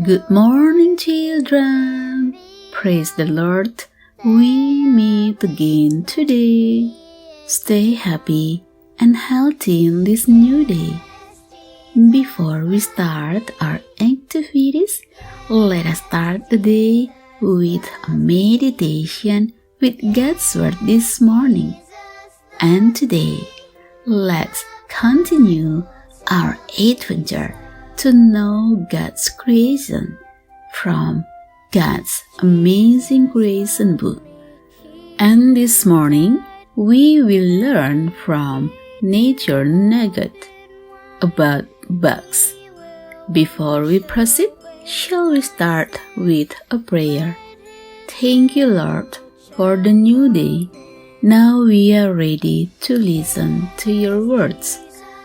Good morning, children. Praise the Lord. We meet again today. Stay happy and healthy in this new day. Before we start our activities, let us start the day with a meditation with God's Word this morning. And today, let's continue our adventure to know God's creation from God's Amazing Creation book. And this morning, we will learn from Nature Nugget about bugs. Before we proceed, shall we start with a prayer? Thank you, Lord, for the new day. Now we are ready to listen to your words.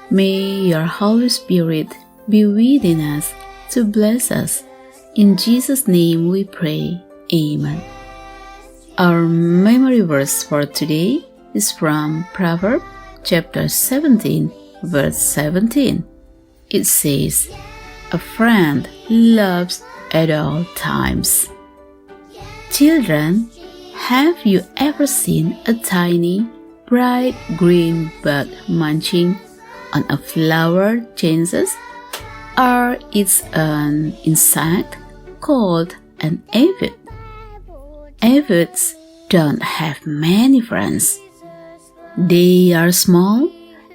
May your Holy Spirit be within us to bless us. In Jesus' name we pray. Amen. Our memory verse for today is from Proverbs chapter 17, verse 17. It says, "A friend loves at all times." Children, have you ever seen a tiny, bright green bug munching on a flower chances? Or it's an insect called an aphid. Aphids don't have many friends. They are small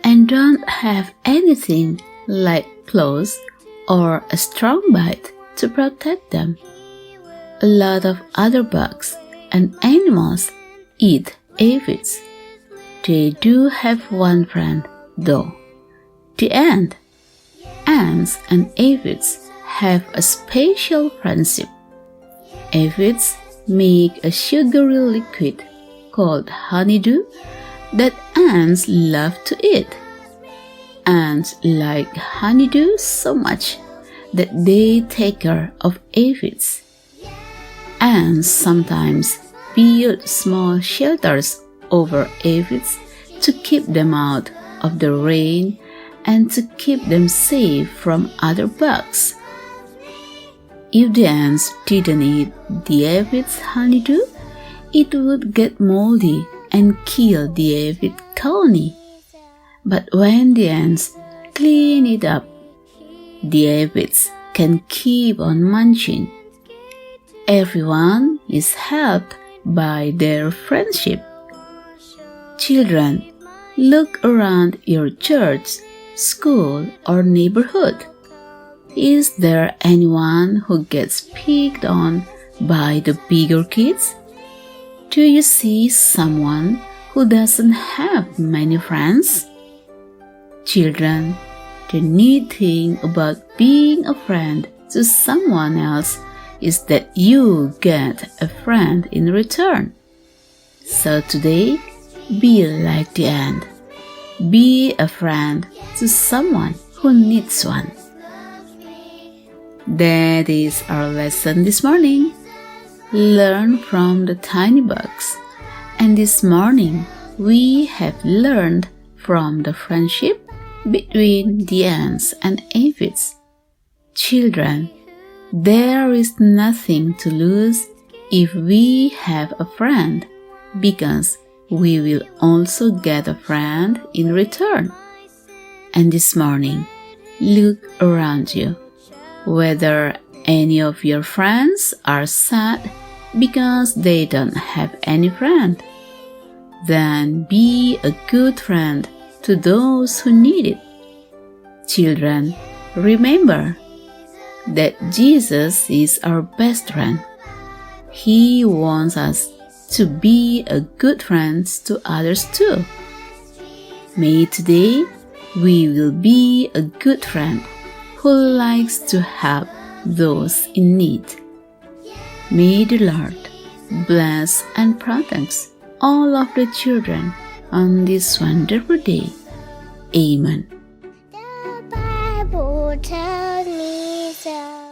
and don't have anything like claws or a strong bite to protect them. A lot of other bugs and animals eat aphids. They do have one friend though, the ant. Ants and aphids have a special friendship. Aphids make a sugary liquid called honeydew that ants love to eat. Ants like honeydew so much that they take care of aphids. Ants sometimes build small shelters over aphids to keep them out of the rain and to keep them safe from other bugs. If the ants didn't eat the aphid's honeydew, it would get moldy and kill the aphid colony. But when the ants clean it up, the aphids can keep on munching. Everyone is helped by their friendship. Children, look around your church, school, or neighborhood. Is there anyone who gets picked on by the bigger kids? Do you see someone who doesn't have many friends? Children, the neat thing about being a friend to someone else is that you get a friend in return. So today, be like the ant. Be a friend to someone who needs one. That is our lesson this morning. Learn from the tiny bugs. And this morning, we have learned from the friendship between the ants and aphids. Children, there is nothing to lose if we have a friend, because we will also get a friend in return. And this morning, look around you. Whether any of your friends are sad because they don't have any friend, then be a good friend to those who need it. Children, remember that Jesus is our best friend. He wants us to be a good friends to others too. May today we will be a good friend who likes to help those in need. May the Lord bless and protect all of the children on this wonderful day. Amen. The Bible tells me so.